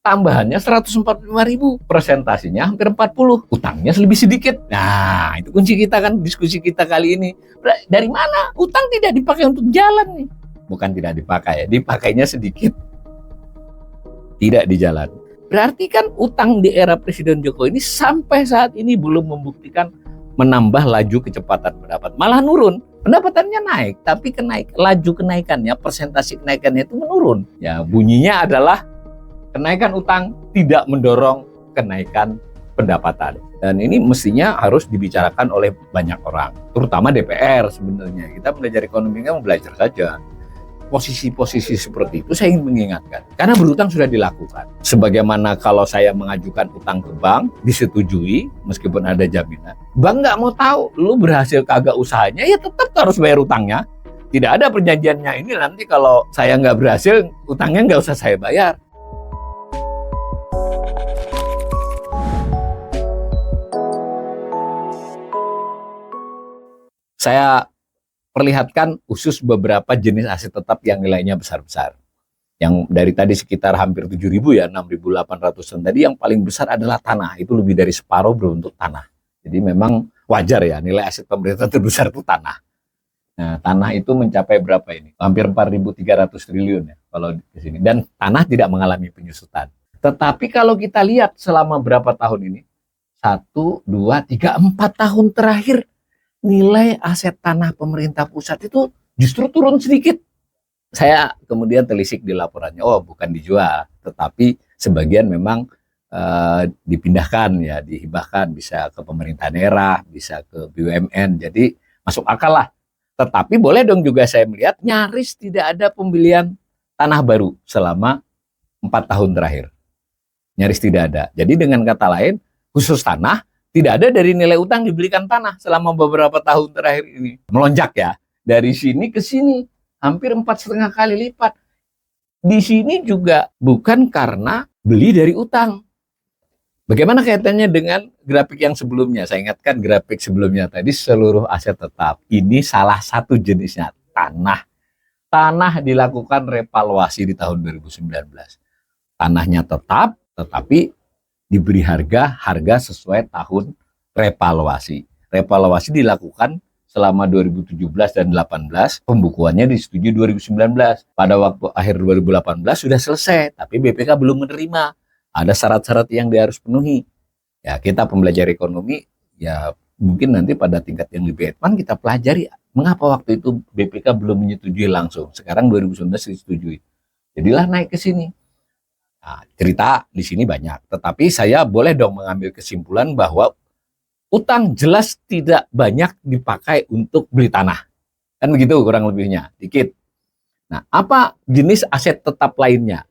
tambahannya 145.000, presentasinya hampir 40, utangnya lebih sedikit. Nah, itu kunci kita kan, diskusi kita kali ini. Dari mana? Utang tidak dipakai untuk jalan nih. Bukan tidak dipakai ya, dipakainya sedikit. Tidak di jalan. Berarti kan utang di era Presiden Jokowi ini sampai saat ini belum membuktikan menambah laju kecepatan pendapat. Malah nurun. Pendapatannya naik, tapi laju kenaikannya, persentase kenaikannya itu menurun. Ya, bunyinya adalah kenaikan utang tidak mendorong kenaikan pendapatan. Dan ini mestinya harus dibicarakan oleh banyak orang, terutama DPR sebenarnya. Kita belajar ekonomi kan belajar saja. Posisi-posisi seperti itu saya ingin mengingatkan. Karena berutang sudah dilakukan. Sebagaimana kalau saya mengajukan utang ke bank, disetujui meskipun ada jaminan. Bank nggak mau tahu, lu berhasil kagak usahanya, ya tetap harus bayar utangnya. Tidak ada perjanjiannya ini nanti kalau saya nggak berhasil, utangnya nggak usah saya bayar. Saya perlihatkan khusus beberapa jenis aset tetap yang nilainya besar-besar. Yang dari tadi sekitar hampir 7.000 ya, 6.800-an tadi, yang paling besar adalah tanah. Itu lebih dari separuh beruntuk tanah. Jadi memang wajar ya, nilai aset pemerintah terbesar itu tanah. Nah, tanah itu mencapai berapa ini? Hampir 4.300 triliun ya kalau di sini. Dan tanah tidak mengalami penyusutan. Tetapi kalau kita lihat selama berapa tahun ini, 1, 2, 3, 4 tahun terakhir, nilai aset tanah pemerintah pusat itu justru turun sedikit. Saya kemudian telisik di laporannya, oh bukan dijual, tetapi sebagian memang dipindahkan ya, dihibahkan, bisa ke pemerintah daerah, bisa ke BUMN, jadi masuk akal lah. Tetapi boleh dong juga saya melihat nyaris tidak ada pembelian tanah baru selama 4 tahun terakhir. Nyaris tidak ada. Jadi dengan kata lain, khusus tanah, tidak ada dari nilai utang dibelikan tanah selama beberapa tahun terakhir ini. Melonjak ya, dari sini ke sini, hampir 4,5 kali lipat. Di sini juga bukan karena beli dari utang. Bagaimana kaitannya dengan grafik yang sebelumnya? Saya ingatkan grafik sebelumnya tadi seluruh aset tetap. Ini salah satu jenisnya, tanah. Tanah dilakukan revaluasi di tahun 2019. Tanahnya tetap, tetapi diberi harga sesuai tahun revaluasi. Revaluasi dilakukan selama 2017 dan 2018, pembukuannya disetujui 2019. Pada waktu akhir 2018 sudah selesai, tapi BPK belum menerima. Ada syarat-syarat yang dia harus penuhi. Ya, kita pembelajar ekonomi, ya mungkin nanti pada tingkat yang lebih advance kita pelajari mengapa waktu itu BPK belum menyetujui langsung. Sekarang 2019 disetujui. Jadilah naik ke sini. Nah, cerita di sini banyak, tetapi saya boleh dong mengambil kesimpulan bahwa utang jelas tidak banyak dipakai untuk beli tanah. Kan begitu kurang lebihnya, dikit. Nah, apa jenis aset tetap lainnya?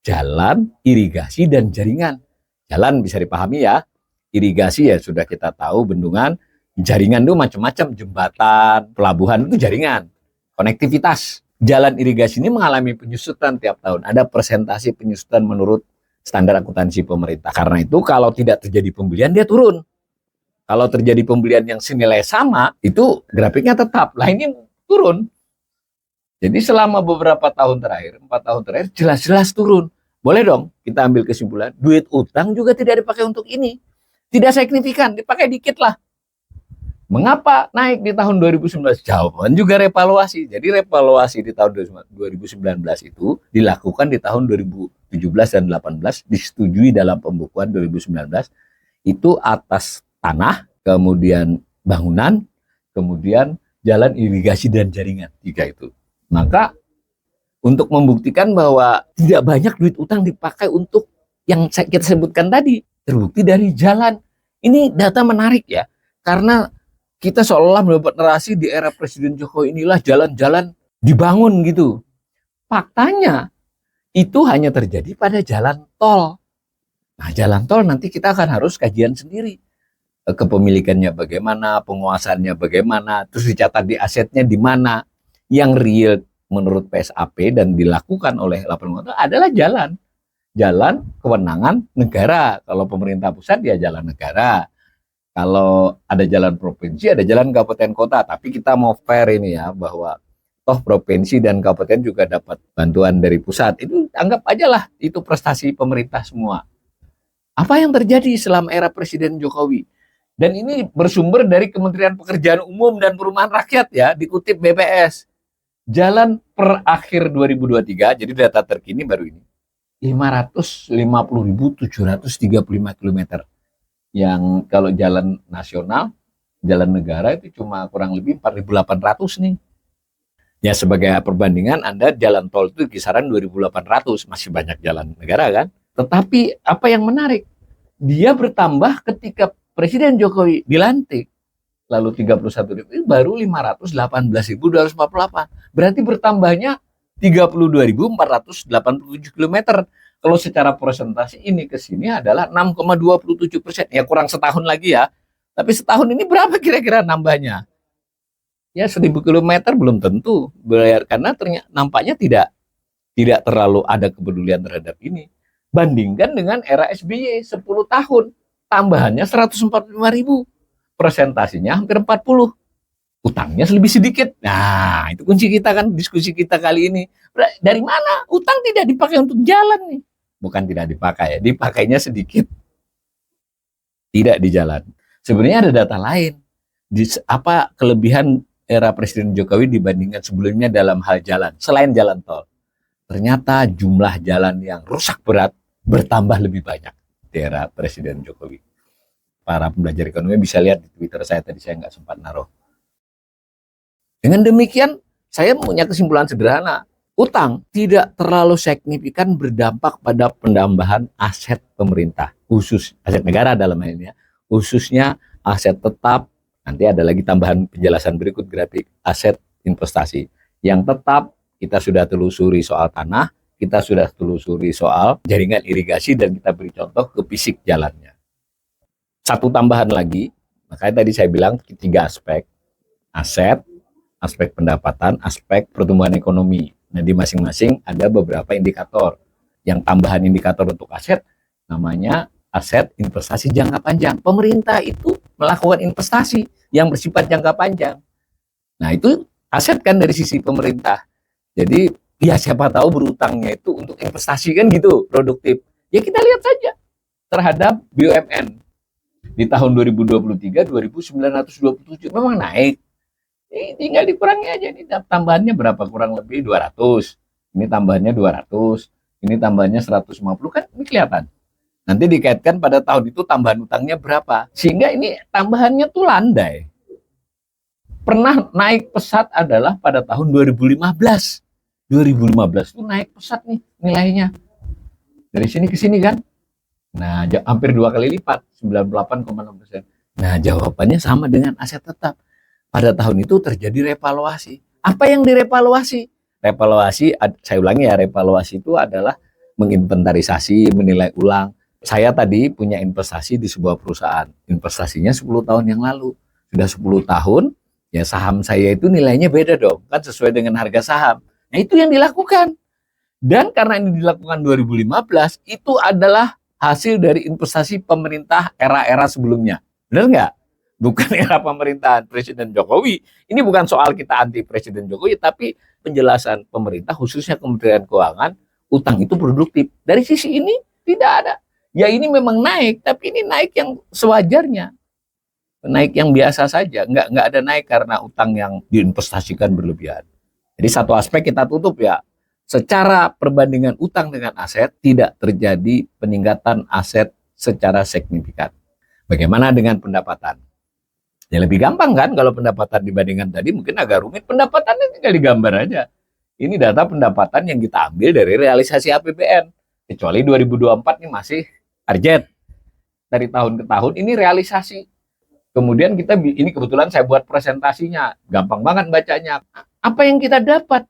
Jalan, irigasi, dan jaringan. Jalan bisa dipahami ya, irigasi ya sudah kita tahu, bendungan, jaringan itu macam-macam, jembatan, pelabuhan itu jaringan, konektivitas. Jalan irigasi ini mengalami penyusutan tiap tahun. Ada persentase penyusutan menurut standar akuntansi pemerintah. Karena itu kalau tidak terjadi pembelian, dia turun. Kalau terjadi pembelian yang senilai sama, itu grafiknya tetap. Lah ini turun. Jadi selama beberapa tahun terakhir, 4 tahun terakhir, jelas-jelas turun. Boleh dong kita ambil kesimpulan, duit utang juga tidak dipakai untuk ini. Tidak signifikan, dipakai dikit lah. Mengapa naik di tahun 2019? Jawaban juga revaluasi. Jadi revaluasi di tahun 2019 itu dilakukan di tahun 2017 dan 2018, disetujui dalam pembukuan 2019, itu atas tanah, kemudian bangunan, kemudian jalan irigasi dan jaringan. 3 itu. Maka untuk membuktikan bahwa tidak banyak duit utang dipakai untuk yang kita sebutkan tadi, terbukti dari jalan. Ini data menarik ya, karena kita seolah-olah mendapat narasi di era Presiden Jokowi inilah jalan-jalan dibangun gitu. Faktanya itu hanya terjadi pada jalan tol. Nah, jalan tol nanti kita akan harus kajian sendiri. Kepemilikannya bagaimana, penguasaannya bagaimana, terus dicatat di asetnya di mana. Yang real menurut PSAP dan dilakukan oleh laporan keuangan adalah jalan. Jalan kewenangan negara. Kalau pemerintah pusat ya jalan negara. Kalau ada jalan provinsi, ada jalan kabupaten kota. Tapi kita mau fair ini ya, bahwa toh provinsi dan kabupaten juga dapat bantuan dari pusat. Itu anggap aja lah itu prestasi pemerintah semua. Apa yang terjadi selama era Presiden Jokowi? Dan ini bersumber dari Kementerian Pekerjaan Umum dan Perumahan Rakyat ya, dikutip BPS. Jalan per akhir 2023, jadi data terkini baru ini, 550.735 km. Yang kalau jalan nasional, jalan negara itu cuma kurang lebih 4.800 nih. Ya sebagai perbandingan, Anda jalan tol itu kisaran 2.800, masih banyak jalan negara kan. Tetapi apa yang menarik, dia bertambah ketika Presiden Jokowi dilantik, lalu 31.000, baru 518.248. Berarti bertambahnya 32.487 km. Kalau secara persentase ini ke sini adalah 6,27%. Ya kurang setahun lagi ya. Tapi setahun ini berapa kira-kira nambahnya? Ya 1.000 km belum tentu. Karena ternyata nampaknya tidak terlalu ada kepedulian terhadap ini. Bandingkan dengan era SBY 10 tahun. Tambahannya 145.000. Presentasinya hampir 40. Utangnya lebih sedikit. Nah, itu kunci kita kan, diskusi kita kali ini. Dari mana? Utang tidak dipakai untuk jalan nih. Bukan tidak dipakai ya, dipakainya sedikit. Tidak di jalan. Sebenarnya ada data lain. Apa kelebihan era Presiden Jokowi dibandingkan sebelumnya dalam hal jalan, selain jalan tol? Ternyata jumlah jalan yang rusak berat bertambah lebih banyak di era Presiden Jokowi. Para pembelajar ekonomi bisa lihat di Twitter saya, tadi saya nggak sempat naruh. Dengan demikian, saya punya kesimpulan sederhana. Utang tidak terlalu signifikan berdampak pada penambahan aset pemerintah, khusus aset negara dalam hal ini ya. Khususnya aset tetap, nanti ada lagi tambahan penjelasan berikut grafik, aset investasi. Yang tetap, kita sudah telusuri soal tanah, kita sudah telusuri soal jaringan irigasi, dan kita beri contoh ke fisik jalannya. Satu tambahan lagi, makanya tadi saya bilang 3 aspek, aset, aspek pendapatan, aspek pertumbuhan ekonomi. Nah, di masing-masing ada beberapa indikator. Yang tambahan indikator untuk aset namanya aset investasi jangka panjang. Pemerintah itu melakukan investasi yang bersifat jangka panjang. Nah, itu aset kan dari sisi pemerintah. Jadi, ya siapa tahu berutangnya itu untuk investasi kan gitu, produktif. Ya kita lihat saja terhadap BUMN. Di tahun 2023, 2.927 memang naik. Tinggal dikurangi aja, ini tambahannya berapa, kurang lebih 200. Ini tambahannya 200, ini tambahannya 150, kan ini kelihatan. Nanti dikaitkan pada tahun itu tambahan utangnya berapa. Sehingga ini tambahannya tuh landai. Pernah naik pesat adalah pada tahun 2015. 2015 tuh naik pesat nih nilainya. Dari sini ke sini kan. Nah, hampir 2 kali lipat, 98,6%. Nah, jawabannya sama dengan aset tetap. Pada tahun itu terjadi revaluasi. Apa yang direvaluasi? Revaluasi, saya ulangi ya, revaluasi itu adalah menginventarisasi, menilai ulang. Saya tadi punya investasi di sebuah perusahaan. Investasinya 10 tahun yang lalu. Sudah 10 tahun, ya saham saya itu nilainya beda dong. Kan sesuai dengan harga saham. Nah, itu yang dilakukan. Dan karena ini dilakukan 2015, itu adalah hasil dari investasi pemerintah era-era sebelumnya. Benar nggak? Bukan era pemerintahan Presiden Jokowi. Ini bukan soal kita anti Presiden Jokowi, tapi penjelasan pemerintah, khususnya Kementerian Keuangan, utang itu produktif. Dari sisi ini tidak ada. Ya ini memang naik, tapi ini naik yang sewajarnya. Naik yang biasa saja. Nggak ada naik karena utang yang diinvestasikan berlebihan. Jadi satu aspek kita tutup ya. Secara perbandingan utang dengan aset, tidak terjadi peningkatan aset secara signifikan. Bagaimana dengan pendapatan? Ya lebih gampang kan kalau pendapatan dibandingkan tadi, mungkin agak rumit. Pendapatannya tinggal digambar aja. Ini data pendapatan yang kita ambil dari realisasi APBN. Kecuali 2024 ini masih target. Dari tahun ke tahun ini realisasi. Kemudian kita, ini kebetulan saya buat presentasinya. Gampang banget bacanya. Apa yang kita dapat?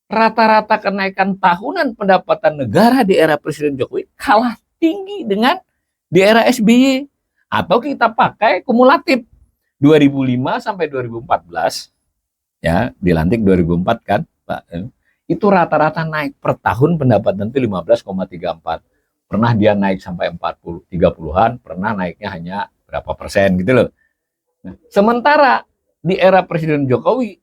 Rata-rata kenaikan tahunan pendapatan negara di era Presiden Jokowi kalah tinggi dengan di era SBY. Atau kita pakai kumulatif 2005 sampai 2014, ya dilantik 2004 kan, Pak. Itu rata-rata naik per tahun pendapatan itu 15,34. Pernah dia naik sampai 40, 30-an, pernah naiknya hanya berapa persen gitu loh. Nah, sementara di era Presiden Jokowi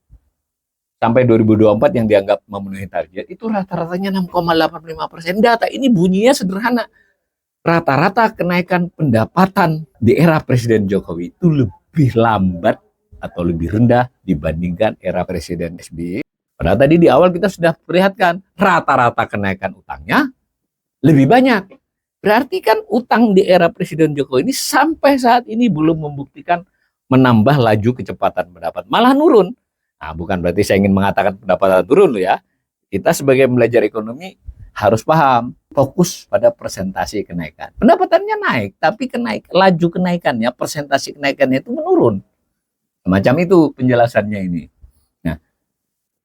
sampai 2024 yang dianggap memenuhi target itu rata-ratanya 6,85%. Data ini bunyinya sederhana. Rata-rata kenaikan pendapatan di era Presiden Jokowi itu lebih lambat atau lebih rendah dibandingkan era Presiden SBY. Padahal tadi di awal kita sudah perlihatkan rata-rata kenaikan utangnya lebih banyak. Berarti kan utang di era Presiden Jokowi ini sampai saat ini belum membuktikan menambah laju kecepatan pendapat, malah nurun. Nah, bukan berarti saya ingin mengatakan pendapatan turun loh ya. Kita sebagai belajar ekonomi harus paham, fokus pada persentase kenaikan. Pendapatannya naik, tapi laju kenaikannya, persentase kenaikannya itu menurun. Macam itu penjelasannya ini. Nah,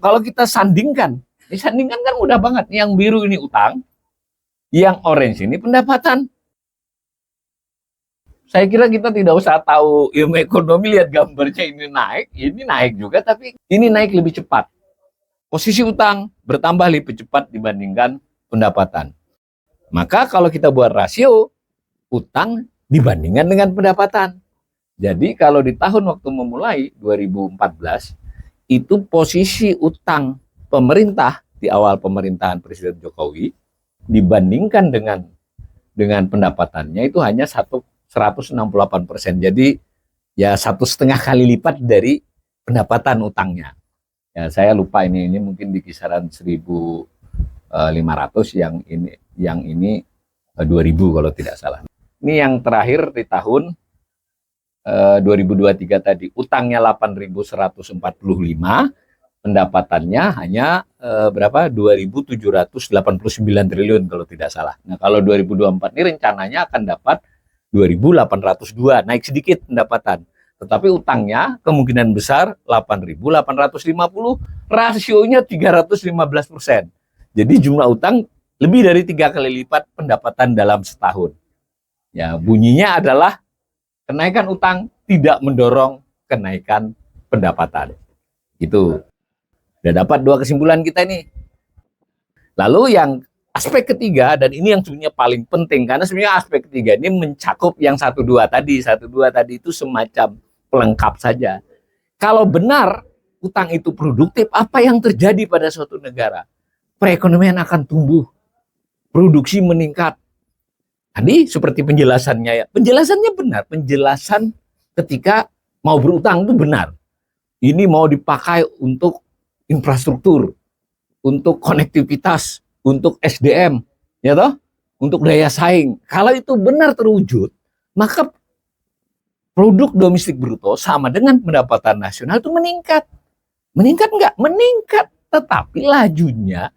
kalau kita sandingkan kan mudah banget. Yang biru ini utang, yang orange ini pendapatan. Saya kira kita tidak usah tahu ilmu ekonomi, lihat gambarnya ini naik juga, tapi ini naik lebih cepat. Posisi utang bertambah lebih cepat dibandingkan pendapatan. Maka kalau kita buat rasio, utang dibandingkan dengan pendapatan. Jadi kalau di tahun waktu memulai 2014, itu posisi utang pemerintah di awal pemerintahan Presiden Jokowi dibandingkan dengan pendapatannya itu hanya 168%. Jadi ya 1,5 kali lipat dari pendapatan utangnya. Ya saya lupa ini mungkin di kisaran 1.500, yang ini 2.000 kalau tidak salah. Ini yang terakhir di tahun 2023 tadi, utangnya 8.145, pendapatannya hanya berapa? 2.789 triliun kalau tidak salah. Nah, kalau 2024 ini rencananya akan dapat 2.802, naik sedikit pendapatan. Tetapi utangnya kemungkinan besar 8.850, rasionya 315%. Jadi jumlah utang lebih dari 3 kali lipat pendapatan dalam setahun. Ya, bunyinya adalah kenaikan utang tidak mendorong kenaikan pendapatan. Itu. Udah dapat 2 kesimpulan kita ini. Lalu yang aspek ketiga, dan ini yang sebenarnya paling penting, karena sebenarnya aspek ketiga ini mencakup yang 1-2 tadi. 1-2 tadi itu semacam pelengkap saja. Kalau benar utang itu produktif, apa yang terjadi pada suatu negara? Perekonomian akan tumbuh, produksi meningkat. Tadi seperti penjelasannya ya, penjelasannya benar, penjelasan ketika mau berutang itu benar. Ini mau dipakai untuk infrastruktur, untuk konektivitas, untuk SDM, ya toh, untuk daya saing. Kalau itu benar terwujud, maka produk domestik bruto sama dengan pendapatan nasional itu meningkat. Meningkat enggak? Meningkat, tetapi lajunya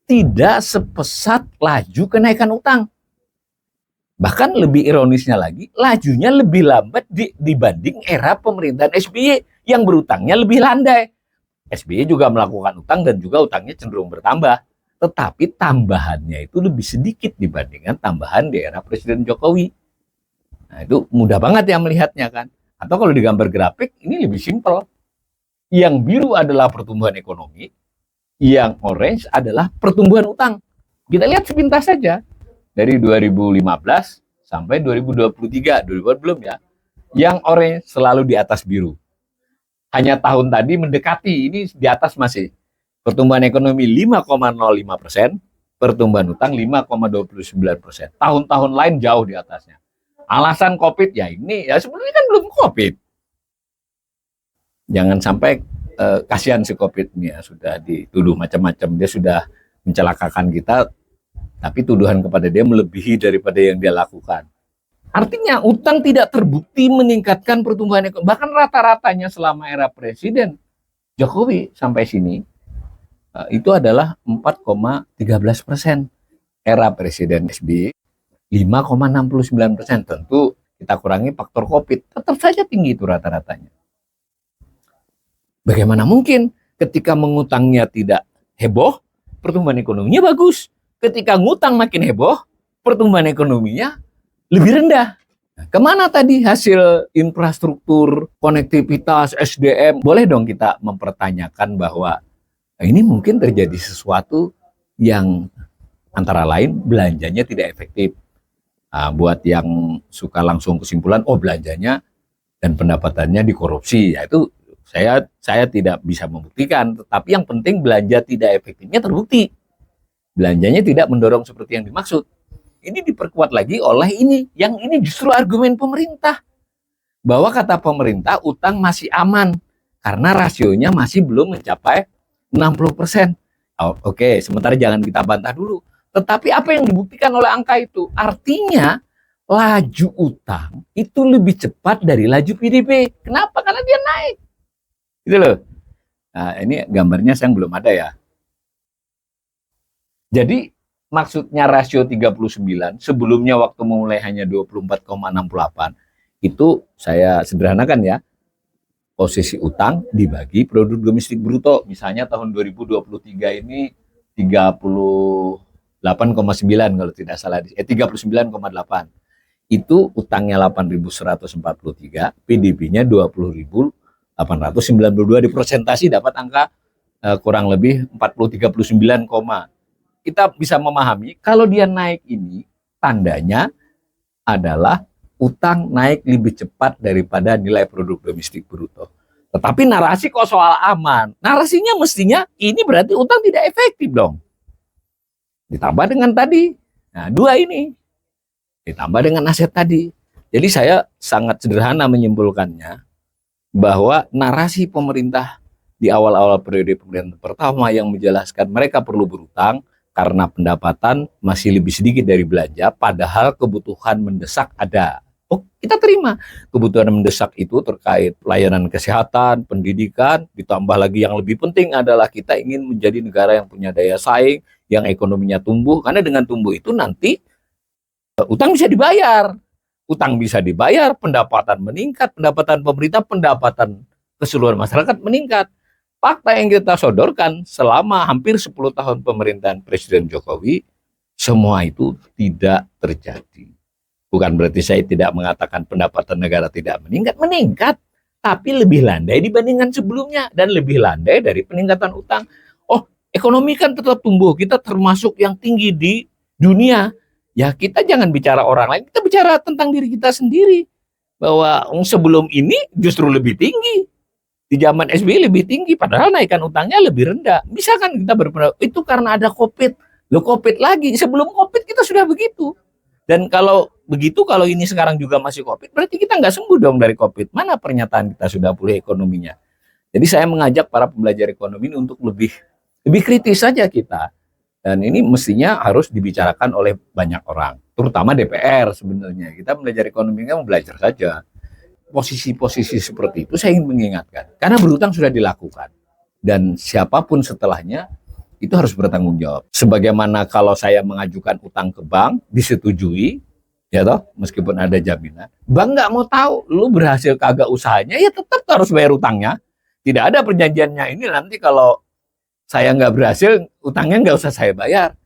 tidak sepesat laju kenaikan utang. Bahkan lebih ironisnya lagi, lajunya lebih lambat dibanding era pemerintahan SBY yang berutangnya lebih landai. SBY juga melakukan utang dan juga utangnya cenderung bertambah. Tetapi tambahannya itu lebih sedikit dibandingkan tambahan di era Presiden Jokowi. Nah, itu mudah banget ya melihatnya kan. Atau kalau digambar grafik, ini lebih simpel. Yang biru adalah pertumbuhan ekonomi, yang orange adalah pertumbuhan utang. Kita lihat sepintas saja. Dari 2015 sampai 2023, 2024 belum ya. Yang orange selalu di atas biru. Hanya tahun tadi mendekati, ini di atas masih. Pertumbuhan ekonomi 5,05%, pertumbuhan utang 5,29%. Tahun-tahun lain jauh di atasnya. Alasan COVID ya ini, ya sebenarnya kan belum COVID. Jangan sampai kasihan si COVID ini ya, sudah dituduh macam-macam, dia sudah mencelakakan kita, tapi tuduhan kepada dia melebihi daripada yang dia lakukan. Artinya utang tidak terbukti meningkatkan pertumbuhan ekonomi. Bahkan rata-ratanya selama era Presiden Jokowi sampai sini itu adalah 4,13%. Era Presiden SBY 5,69%. Tentu kita kurangi faktor COVID, tetap saja tinggi itu rata-ratanya. Bagaimana mungkin ketika mengutangnya tidak heboh, pertumbuhan ekonominya bagus. Ketika ngutang makin heboh, pertumbuhan ekonominya lebih rendah. Nah, kemana tadi hasil infrastruktur, konektivitas, SDM? Boleh dong kita mempertanyakan bahwa ini mungkin terjadi sesuatu yang antara lain belanjanya tidak efektif. Nah, buat yang suka langsung kesimpulan, oh belanjanya dan pendapatannya dikorupsi, ya itu Saya tidak bisa membuktikan, tetapi yang penting belanja tidak efektifnya terbukti. Belanjanya tidak mendorong seperti yang dimaksud. Ini diperkuat lagi oleh ini. Yang ini justru argumen pemerintah. Bahwa kata pemerintah utang masih aman karena rasionya masih belum mencapai 60%. Oke, sementara jangan kita bantah dulu. Tetapi apa yang dibuktikan oleh angka itu? Artinya laju utang itu lebih cepat dari laju PDB. Kenapa? Karena dia naik. Gitu loh. Nah, ini gambarnya saya belum ada ya. Jadi maksudnya rasio 39, sebelumnya waktu memulai hanya 24,68, itu saya sederhanakan ya. Posisi utang dibagi produk domestik bruto. Misalnya tahun 2023 ini 38,9 kalau tidak salah, 39,8. Itu utangnya 8.143, PDB-nya 20.892, dipresentasi dapat angka kurang lebih 40-39, kita bisa memahami kalau dia naik ini tandanya adalah utang naik lebih cepat daripada nilai produk domestik bruto. Tetapi narasi kok soal aman, narasinya mestinya ini berarti utang tidak efektif dong. Ditambah dengan tadi, nah dua ini, ditambah dengan aset tadi. Jadi saya sangat sederhana menyimpulkannya bahwa narasi pemerintah di awal-awal periode pemerintahan pertama yang menjelaskan mereka perlu berutang karena pendapatan masih lebih sedikit dari belanja, padahal kebutuhan mendesak ada. Oh, kita terima. Kebutuhan mendesak itu terkait pelayanan kesehatan, pendidikan, ditambah lagi yang lebih penting adalah kita ingin menjadi negara yang punya daya saing, yang ekonominya tumbuh, karena dengan tumbuh itu nanti utang bisa dibayar. Utang bisa dibayar, pendapatan meningkat, pendapatan pemerintah, pendapatan keseluruhan masyarakat meningkat. Fakta yang kita sodorkan selama hampir 10 tahun pemerintahan Presiden Jokowi, semua itu tidak terjadi. Bukan berarti saya tidak mengatakan pendapatan negara tidak meningkat, meningkat. Tapi lebih landai dibandingkan sebelumnya dan lebih landai dari peningkatan utang. Oh, ekonomi kan tetap tumbuh, kita termasuk yang tinggi di dunia. Ya kita jangan bicara orang lain, kita bicara tentang diri kita sendiri. Bahwa sebelum ini justru lebih tinggi. Di zaman SBY lebih tinggi, padahal naikan utangnya lebih rendah. Bisa kan kita berpendapat, itu karena ada COVID. Loh COVID lagi, sebelum COVID kita sudah begitu. Dan kalau begitu, kalau ini sekarang juga masih COVID, berarti kita nggak sembuh dong dari COVID. Mana pernyataan kita sudah pulih ekonominya. Jadi saya mengajak para pembelajar ekonomi ini untuk lebih kritis saja kita. Dan ini mestinya harus dibicarakan oleh banyak orang, terutama DPR sebenarnya. Kita belajar ekonomi kan belajar saja. Posisi-posisi seperti itu saya ingin mengingatkan. Karena berutang sudah dilakukan. Dan siapapun setelahnya itu harus bertanggung jawab. Sebagaimana kalau saya mengajukan utang ke bank, disetujui, ya toh, meskipun ada jaminan. Bank nggak mau tahu, lu berhasil kagak usahanya, ya tetap harus bayar utangnya. Tidak ada perjanjiannya ini nanti kalau saya nggak berhasil, utangnya nggak usah saya bayar.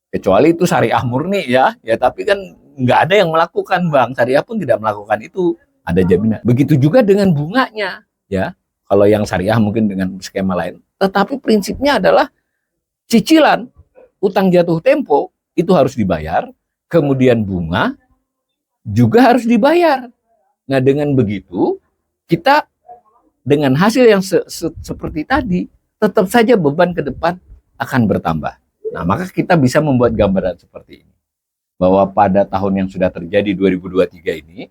Kecuali itu syariah murni ya. Ya tapi kan nggak ada yang melakukan, bank syariah pun tidak melakukan itu. Ada jaminan. Begitu juga dengan bunganya, ya. Kalau yang syariah mungkin dengan skema lain. Tetapi prinsipnya adalah cicilan utang jatuh tempo itu harus dibayar, kemudian bunga juga harus dibayar. Nah, dengan begitu kita dengan hasil yang seperti tadi, tetap saja beban ke depan akan bertambah. Nah, maka kita bisa membuat gambaran seperti ini. Bahwa pada tahun yang sudah terjadi 2023 ini,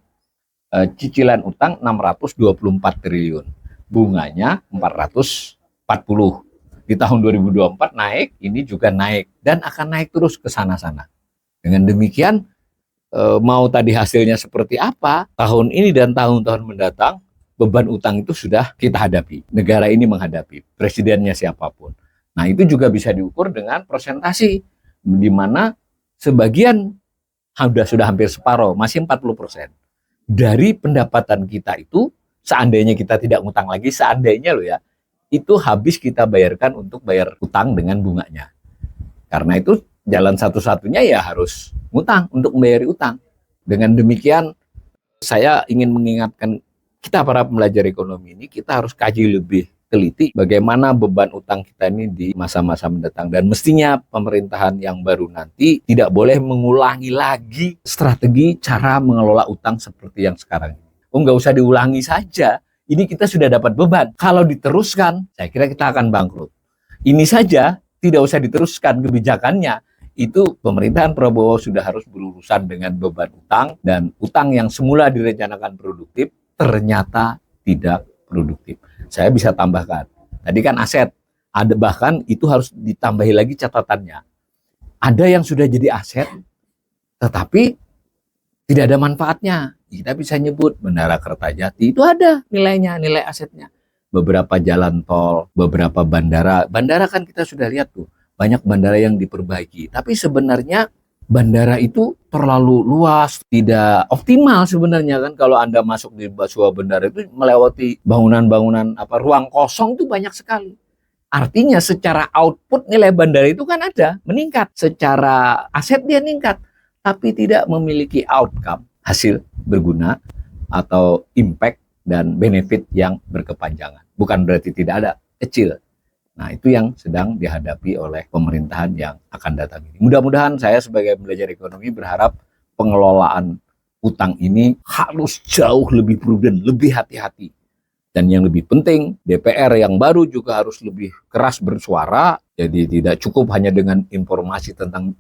cicilan utang 624 triliun, bunganya 440. Di tahun 2024 naik, ini juga naik dan akan naik terus ke sana-sana. Dengan demikian, mau tadi hasilnya seperti apa, tahun ini dan tahun-tahun mendatang, beban utang itu sudah kita hadapi. Negara ini menghadapi, presidennya siapapun. Nah, itu juga bisa diukur dengan persentasi, di mana sebagian sudah hampir separuh, masih 40%. Dari pendapatan kita itu, seandainya kita tidak ngutang lagi, seandainya loh ya, itu habis kita bayarkan untuk bayar utang dengan bunganya. Karena itu jalan satu-satunya ya harus ngutang untuk membayar utang. Dengan demikian, saya ingin mengingatkan kita para pembelajar ekonomi ini, kita harus kaji lebih teliti bagaimana beban utang kita ini di masa-masa mendatang. Dan mestinya pemerintahan yang baru nanti tidak boleh mengulangi lagi strategi cara mengelola utang seperti yang sekarang ini. Oh, nggak usah diulangi saja. ini kita sudah dapat beban. Kalau diteruskan, saya kira kita akan bangkrut. Ini saja tidak usah diteruskan kebijakannya. Itu pemerintahan Prabowo sudah harus berurusan dengan beban utang, dan utang yang semula direncanakan produktif ternyata tidak produktif. Saya bisa tambahkan, tadi kan aset, ada bahkan itu harus ditambahi lagi catatannya. Ada yang sudah jadi aset, tetapi tidak ada manfaatnya. Kita bisa nyebut Menara Kertajati itu ada nilainya, nilai asetnya. Beberapa jalan tol, beberapa bandara. Bandara kan kita sudah lihat tuh, banyak bandara yang diperbaiki. Tapi sebenarnya bandara itu terlalu luas, tidak optimal sebenarnya kan. Kalau Anda masuk di sebuah bandara itu melewati bangunan-bangunan ruang kosong itu banyak sekali. Artinya secara output nilai bandara itu kan ada, meningkat. Secara aset dia meningkat, tapi tidak memiliki outcome, hasil berguna atau impact dan benefit yang berkepanjangan. Bukan berarti tidak ada, kecil. Nah, itu yang sedang dihadapi oleh pemerintahan yang akan datang ini. Mudah-mudahan saya sebagai belajar ekonomi berharap pengelolaan utang ini harus jauh lebih prudent, lebih hati-hati. Dan yang lebih penting, DPR yang baru juga harus lebih keras bersuara. Jadi tidak cukup hanya dengan informasi tentang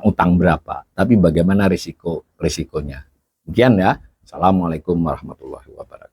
utang berapa, tapi bagaimana risikonya. Demikian ya. Assalamualaikum warahmatullahi wabarakatuh.